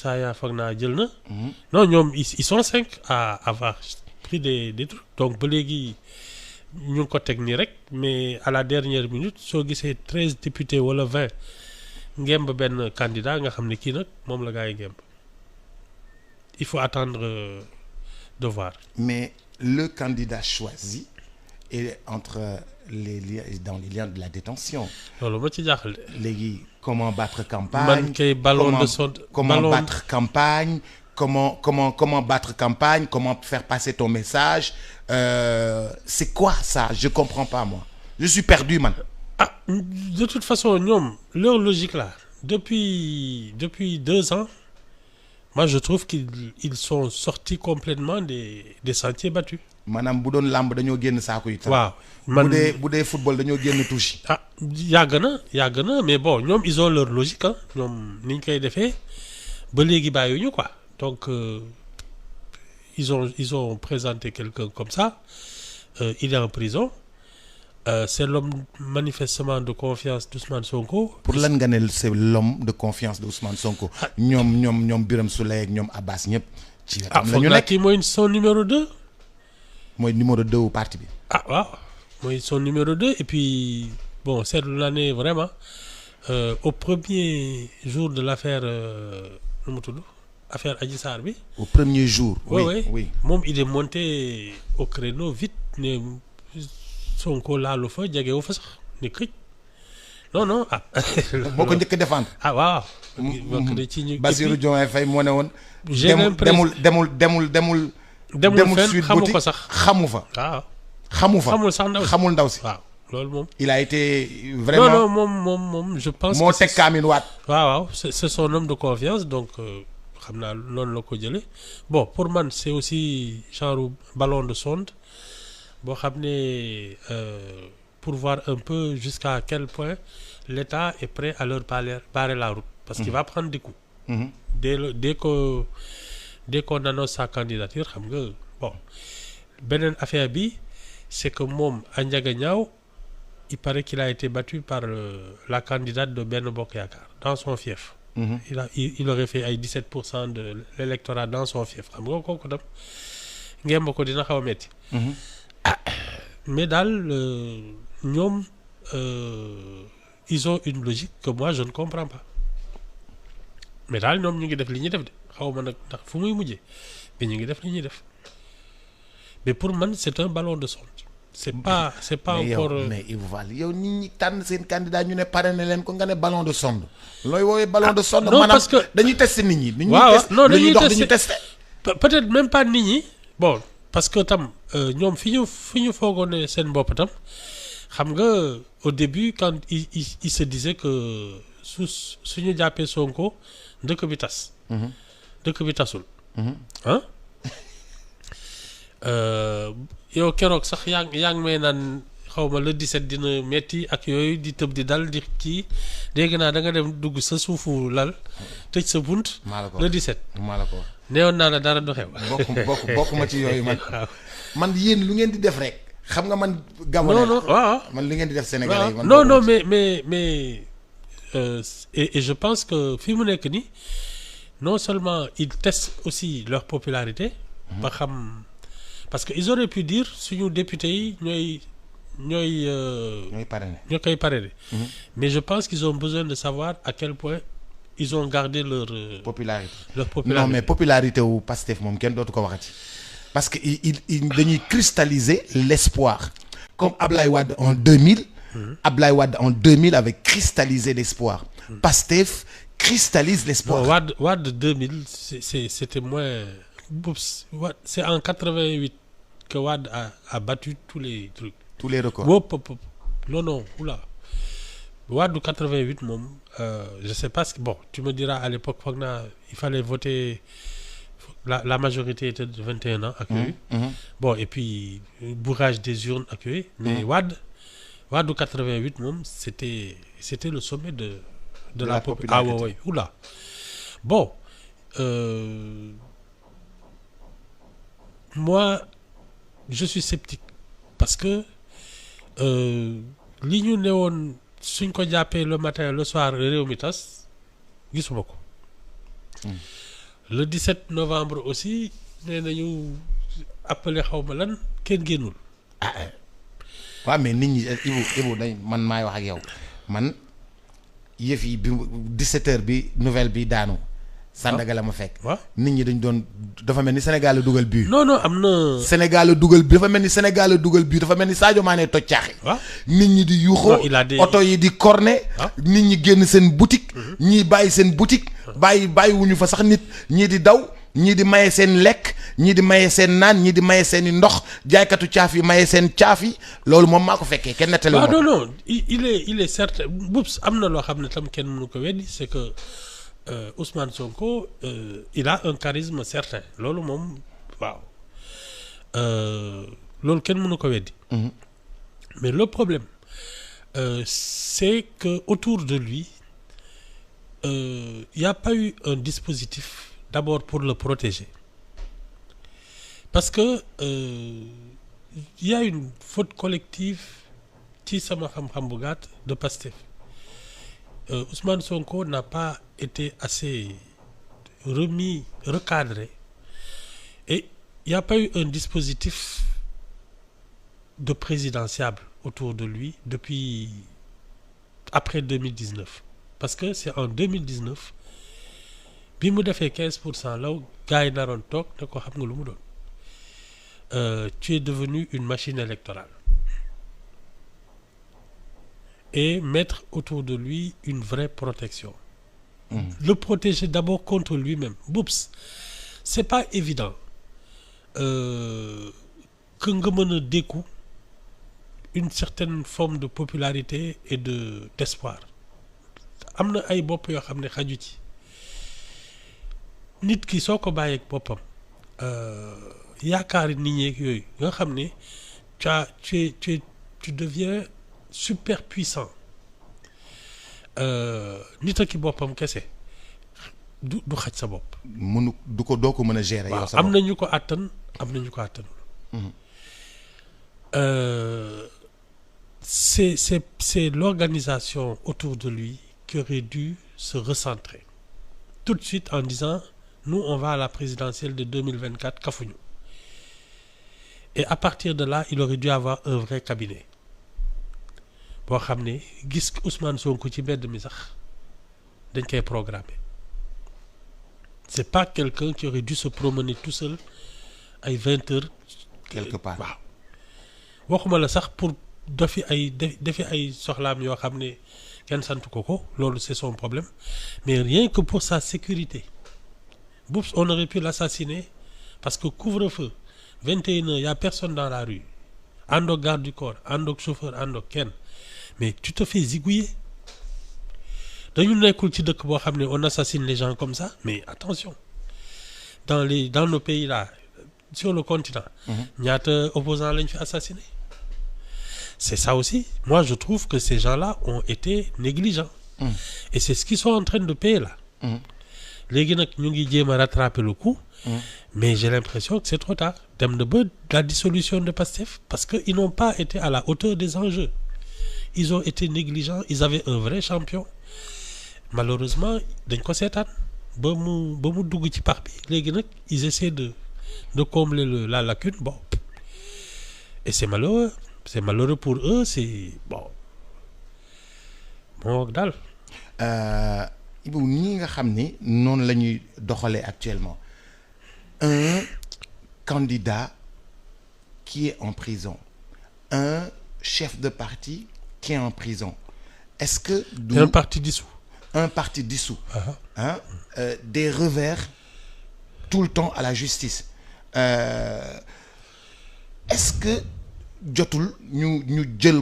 Saya foog naa jël na. Non ñoom ils sont 5 à avoir pris des trucs donc ba léegi ñu ngi ko teg nii rek mais à la dernière minute soo gisee 13 députés wala 20 ngemb benn candidat nga xam ne kii nag moom la gaa yi ngemb il faut attendre de voir. Mais le candidat choisi est entre dans les liens de la détention. loolu ma ci jaaxal de. léegi comment battre campagne. man kay ballon de sonde. comment battre campagne. Comment battre campagne, comment faire passer ton message, c'est quoi ça? Je comprends pas moi. Je suis perdu man. Ah, de toute façon ñoom leur logique là depuis 2 ans moi je trouve qu'ils sont sortis complètement des sentiers battus. maanaam bu doon làmb dañoo génn saako yi. waaw man bu dee football dañoo génn touche. ah yàgg na mais bon ñoom ils ont leur logique ah ñoom ni ñu koy defee ba léegi bàyyiwuñu quoi. Donc, ils ont présenté quelqu'un comme ça. Il est en prison. C'est l'homme manifestement de confiance d'Ousmane Sonko. Pour lan nga ne c'est l'homme de confiance d'Ousmane Sonko. ñoom Birame Souleye ak ñoom Abbas ñëpp. ci wetam la ñu nekk kii mooy son numéro 2. mooy numéro 2 wu parti bi. Ah waaw mooy son numéro 2 et puis bon seetlu naa ne vraiment au premier jour de l'affaire nu mu tudd. Affaire Adji Sarr bi. Au premier jour. Oui. Moom il est monté au créneau vite ne Sonko laalu fa jegewu fa sax ne këj. non ah. moo ko njëkk a défendre. ah waaw. bokk na ci ñu. Bassirou Diomaye Faye moo ne woon. demul fenn xamu ko sax xamu fa. waaw. xamul sax xamul ndaw si. waaw loolu moom. il a été vraiment. non moom je pense. moo teg kaamin waat. waaw c'est son homme de confiance donc. xam naa noonu la ko jëlee bon pour man c'est aussi genre ballon de sonde boo xam ne pour voir un peu jusqu'à quel point l'État est prêt à leur barrer la route parce qu'il va prendre des coups. dès qu'on annonce sa candidature xam nga bon beneen affaire bi c'est que moom à Ndiaganiao il paraît qu'il a été battu par la candidate de Benno Bokk Yaakaar dans son fief. Il aurait fait ay 17% de l'électorat dans son fief xam nga kooku tam ngemb ko dina xaw a metti. Mais daal ñoom ils ont une logique que moi je ne comprends pas mais daal ñoom ñu ngi def li ñuy def de xaw ma nag ndax fu muy mujjee mais ñu ngi def li ñuy def mais pour man c'est un ballon de sonde. c'est pas encore mais Ibou Fall yow nit ñi tànn seen candidat ñu ne parrainé leen ko nga ne ballon de sonde. looy woowee ballon de sonde. non parce que dañuy tester nit ñi. waaw non dañuy tester peut-être même pas nit ñi bon parce que tam ñoom fi ñu foogoon ne seen bopp tam xam nga au début quand il se disait que suñu jàppee Sonko dëkk bi tas. dëkk bi tasul. ah. yow keroog sax yaa ngi may naan xaw ma le 17 dina metti ak yooyu di tëb di dal di kii dégg naa da nga dem dugg sa suufu lal tëj sa bunt. le 17. maa la ko wax neewoon naa la dara du xew. bokk ma ci yooyu man. man yéen lu ngeen di def rek. xam nga man. Gabonais non waaw man li ngeen di def Sénégalais yi. non mais et je pense que fi mu nekk nii non seulement ils testent aussi leur popularité. ba xam. Parce que ils auraient pu dire suñu député yi ñooy koy parrainer. Mais je pense qu'ils ont besoin de savoir à quel point ils ont gardé leur popularité. Non mais popularité wu Pastef moom kenn dootu ko waxati parce que il dañuy cristalliser l'espoir comme Ablaye Wade en 2000. Ablaye Wade en 2000 avait cristallisé l'espoir. Pastef cristallise l'espoir. Non, Wade 2000 c'était moins. C'est en 88 que Wade a battu tous les trucs. Tous les records. Non, oula. Wade 88 moom je sais pas bon tu me diras à l'époque foog naa il fallait voter la majorité était de 21 ans ak yooyu. Bon et puis bourrage des urnes ak yooyu. Mais Wade 88 moom c'était le sommet de la popularité. Ah ouais oula. Bon. Moi je suis sceptique parce que li ñu ne woon suñ ko jàppee le matin le soir réew mi tas gisuma ko le 17 novembre aussi nee nañu appelé xaw ma lan kenn génnul. waaw mais nit ñi Ibou dañ man maay wax ak yow man yëf yi bi 17h bi nouvelle bi daanu. Sandaga la ma fekk. waaw nit ñi dañ doon dafa mel ni Sénégal la dugal but. non am na. Sénégal la dugal bi dafa mel ni Sénégal la dugal but dafa mel ni Sadio Mané toj caaxi. waaw nit ñi di yuuxoo. oto yi di corné. nit ñi génn seen boutique. ñii bàyyi seen boutique. bàyyiwuñu fa sax nit ñii di daw. ñii di maye seen lekk ñii di maye seen naan ñii di maye seen i ndox jaaykatu caaf yi maye seen caaf yi loolu moom maa ko fekkee kenn nettali moom. non il est certain Boubs am na loo xam ne tam kenn mënu ko weddi c'est que Ousmane Sonko il a un charisme certain loolu moom waaw loolu kenn mënu ko weddi. mais le problème c'est que autour de lui il y a pas eu un dispositif. D'abord pour le protéger parce que y a une faute collective ci sama xam-xam bu gàtt de Pastef Ousmane Sonko n'a pas été assez recadré et il y a pas eu un dispositif de présidentiable autour de lui depuis après 2019 parce que c'est en 2019 bi mu defee 15% law gars yi naroon toog ne ko xam nga lu mu doon tu es devenu une machine électorale et mettre autour de lui une vraie protection. Le protéger d'abord contre lui-même. Boubs c'est pas évident que nga mën a dékku une certaine forme de popularité et d'espoir am na ay bopp yoo xam ne xaju ci. nit ki soo ko bàyyeeg boppam yaakaari nit ñeeg yooyu nga xam ne tu deviens super puissant nit a ki boppam kese du xaj sa bopp. doo ko mën a gérer. yow sa bopp am na ñu ko àttan am na ñu ko àttanul. c'est l'organisation autour de lui qui aurait dû se recentrer tout de suite en disant. Nous, on va à la présidentielle de 2024 kafuñu et à partir de là il aurait dû avoir un vrai cabinet boo xam ne gis Ousmane Sonko ci mbedd mi sax dañ koy programmer c'est pas quelqu'un qui aurait dû se promener tout seul ay 20 heures. quelque part waaw waxuma la sax pour defi ay soxlaam yoo xam ne kenn sant ko loolu c'est son problème mais rien que pour sa sécurité. Boubs on aurait pu l'assassiner parce que couvre-feu 21h y a personne dans la rue àndoog garde du corps àndoog chauffeur àndoog kenn mais tu te fais zigouiller dañu nekkul ci dëkk boo xam ne on assassine les gens comme ça mais attention dans nos pays là sur le continent ñaata opposants lañ fi assassiné c'est ça aussi moi je trouve que ces gens-là ont été négligents et c'est ce qu'ils sont en train de payer là léegi nag ñu ngi jéem a rattraper le coup mais j'ai l'impression que c'est trop tard dem na ba la dissolution de Pastef parce que ils n'ont pas été à la hauteur des enjeux ils ont été négligents ils avaient un vrai champion malheureusement dañ ko seetaan ba mu dugg ci pax bi léegi nag ils essaient de combler la lacune bon et c'est malheureux pour eux c'est bon moo daal Ibou ñi nga xam ni noonu la ñuy doxalee actuellement un candidat qui est en prison un chef de parti qui est en prison est-ce que un parti dissous des revers tout le temps à la justice est-ce que jotul ñu jël